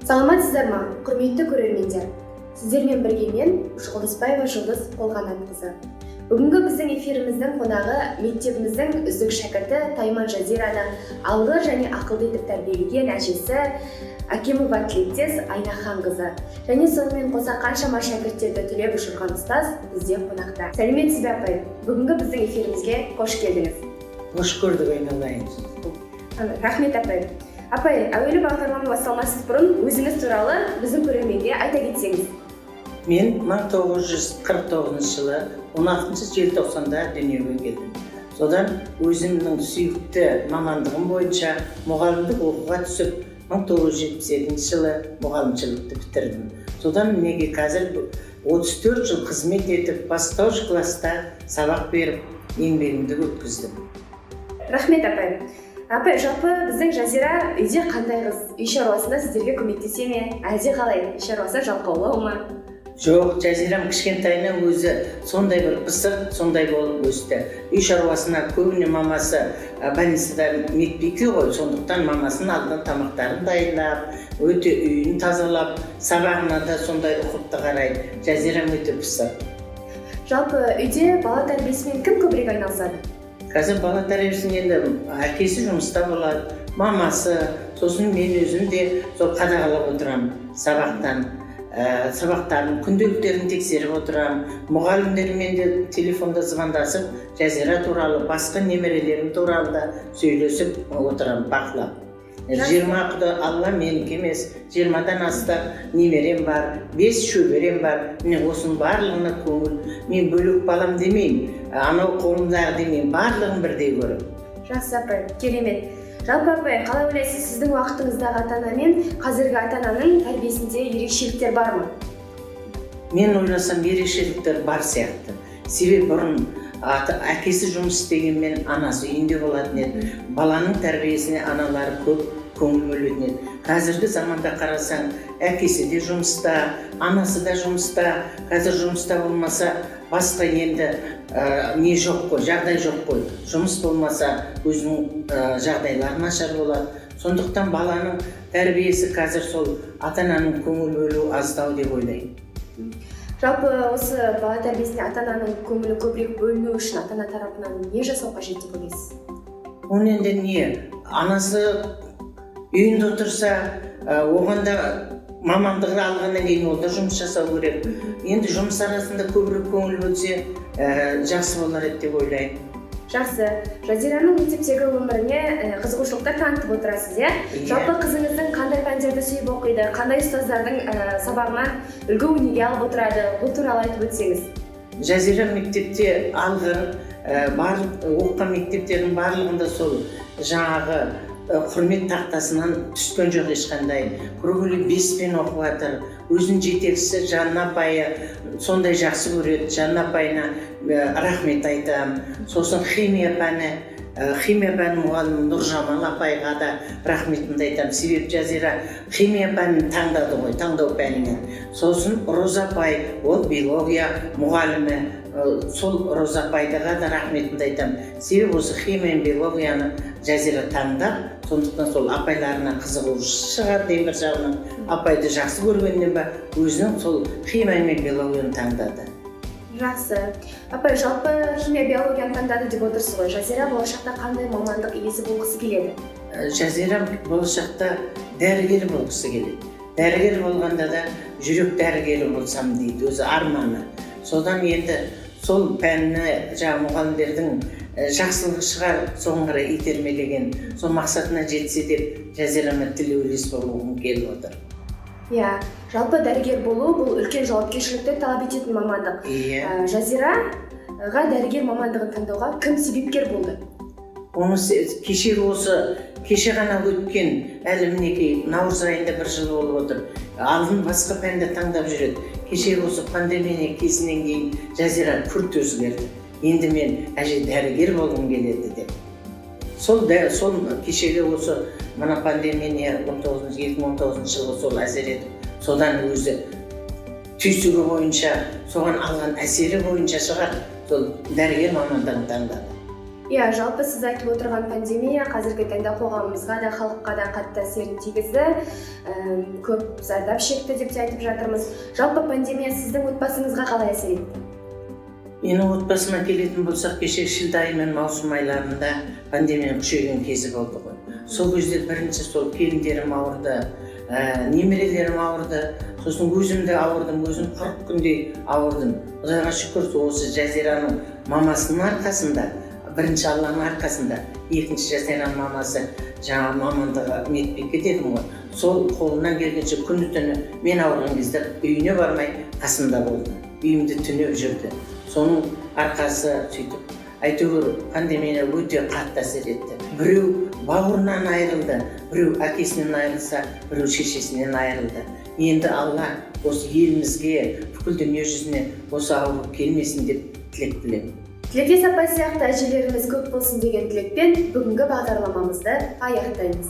Саламатсыздар ма, құрметті көрермендер. Сіздермен бірге мен Жұлдызбаева Жұлдыз Қолғанатқызы. Бүгінгі біздің эфиріміздің қонағы мектебіміздің үздік шәкірті Тайман Жазираны алғыр және ақылды етіп тәрбиелеген әжесі Акимова тілектес Айнахан қызы. Және сонымен қоса қаншама шәкірттерді түлеп ұшырған ұстаз бізде қонақта. Сәлеметсіз бе апай? Бүгінгі біздің эфирімізге қош келдіңіз. Қош көрдік, айналайын. Рахмет апай. Апай, әуелі бағдарламаны басталмас бұрын өзіңіз туралы біздің көрерменге айта кетсеңіз. Мен 1949 жылы 16 желтоқсанда дүниеге келдім. Содан өзімнің сүйікті мамандығым бойынша мұғалімдік оқуға түсіп, 1977 жылы мұғалімшілікті бітірдім. Содан неге қазір 34 жыл қызмет етіп, бастауыш класста сабақ беріп, еңбегімді өткіздім. Рахмет апай. Апай, жалпы біздің Жазира үйде қандай қыз? Үй шаруасында сіздерге көмектесе ме? Әлде қалай? Үй шаруасы жалқаулау ма? Жоқ, Жазирам кішкентайынан өзі сондай бір пысық, сондай болып өсті. Үй шаруасына көбіне мамасы больницада медбике ғой, сондықтан мамасын алдынан тамақтарын дайындап, өте үйін тазалап, сабағына да сондай ұқыпты қарайды. Жазирам өте пысық. Жалпы үйде бала тәрбиесімен кім көбірек айналысады? Қазір бала тәрбиесін енді әкесі жұмыста болады, мамасы, сосын мен өзім де сол қадағалап отырамын сабақтарын, күнделіктерін тексеріп отырамын. Мұғалімдермен де телефонда звондасып, Жазира туралы, басқа немерелерім туралы да сөйлесіп отырамын, бақылап. 20 құда Алла менікі емес, 20-дан астам немерем бар, 5 шөберем бар. Міне осының барлығына көңіл, мен бөлек балам демеймін, анау қолымдағы демеймін, барлығын бірдей көріп. Жақсы апай, керемет. Жалпы апай, қалай ойлайсыз, сіздің уақытыңыздағы ата-ана мен қазіргі ата-ананың тәрбиесінде ерекшеліктер бар ма? Мен ойласам ерекшеліктер бар сияқты. Себебі бұрын әкесі жұмыс істегенмен анасы үйінде болатын еді. Баланың тәрбиесіне аналары көп көңіл бөлетін еді. Қазіргі заманда қарасаң, әкесі де жұмыста, анасы да жұмыста. Қазір жұмыста болмаса, басқа енді не жоқ қой, жағдай жоқ қой. Жұмыс болмаса, өзінің жағдайлары нашар болады. Сондықтан баланың тәрбиесі қазір сол ата-ананың көңіл бөлу аздау деп ойлаймын. Жалпы осы бала тәрбиесіне ата-ананың көңілі көбірек бөліну үшін ата-ана тарапынан не жасау қажет деп ойлайсыз? Оны енді не? Анасы үйінде отырса, оған да мамандығын алғаннан кейін ол да жұмыс жасау керек. Енді жұмыс арасында көбірек көңіл бөлсе, жақсы болар еді деп ойлаймын. Жақсы. Жазираның мектептегі өміріне қызығушылықтар танытып отырасыз, иә? Жалпы қызыңыздың қандай пәндерді сүйіп оқиды, қандай ұстаздардың сабағына үлгі өнеге алып отырады, бұл туралы айтып өтсеңіз. Жазира мектепте алғыр, оқыған мектептердің барлығында сол жаңағы құрмет тақтасынан түскен жоқ ешқандай. Көргілі 5-пен оқып жатыр. Өзінің жетекшісі Жанна апайы сондай жақсы көреді. Жанна апайына рахмет айтамын. Сосын химия пәні мұғалімі Нұржамал апайға да рахметімді айтамын. Себебі Жазира химия пәнін таңдады ғой, таңдау пәнінен. Сосын Роза апай, ол биология мұғалімі. Сол Роза апайға да рахметімді айтамын. Себебі осы химия мен биологияны Жазира таңдап, сондықтан сол апайларына қызығушысы шығар дейін бір жағынан. Апайды жақсы көргеннен ба, өзінің сол химия мен биологияны таңдады. Жақсы. Апай, жалпы химия биологияны таңдады деп отырсыз ғой. Жазира болашақта қандай мамандық иесі болғысы келеді? Жазира болашақта дәрігер болғысы келеді. Дәрігер болғанда да жүрек дәрігері болсам дейді, өзі арманы. Содан енді сол пәніне мұғалімдердің жақсылығы шығар, соған қарай итермелеген, сол мақсатына жетсе деп Жазирама тілеулес болуым келіп отыр. Иә, жалпы дәрігер болу бұл үлкен жауапкершілікті талап ететін мамандық. Жазираға дәрігер мамандығын таңдауға кім себепкер болды? Оны кеше ғана өткен, әлі мінекей наурыз айында бір жыл болып отыр. Алдын басқа пәнді таңдап жүреді. Кеше осы пандемия кезінен кейін Жазира күрт өзгерді. Енді мен әже дәрігер болғым келеді деп. Сол кешегі осы мына пандемия 2019 жылы сол әсер етіп, содан өзі түйсігі бойынша, соған алған әсері бойынша шығар, сол дәрігер мамандығын таңдады. Иә, жалпы сіз айтып отырған пандемия қазіргі таңда қоғамымызға да халыққа да қатты әсерін тигізді. Көп зардап шекті деп те айтып жатырмыз. Жалпы пандемия сіздің отбасыңызға қалай әсер етті? Менің отбасыма келетін болсақ, кеше шілде айы мен маусым айларында пандемияның күшейген кезі болды ғой. Сол кезде бірінші сол келіндерім ауырды, немерелерім ауырды, сосын өзім де ауырдым, өзім 40 күндей ауырдым. Құдайға шүкір, осы Жазираның мамасының арқасында, бірінші Алланың арқасында, екінші Жазираның мамасы жаңа мамандығы медбике дедім ғой. Сол қолынан келгенше күні түні мен ауырған кезде үйіне бармай қасымда болды. Үйімде түнеп жүрді. Соның арқасы сөйтіп, әйтеуір пандемия өте қатты әсер етті. Біреу бауырынан айырылды, біреу әкесінен айырылса, біреу шешесінен айырылды. Енді Алла осы елімізге, бүкіл дүние жүзіне осы ауру келмесін деп тілек білемін. Тілектес апай сияқты әжелеріміз көп болсын деген тілекпен бүгінгі бағдарламамызды аяқтаймыз.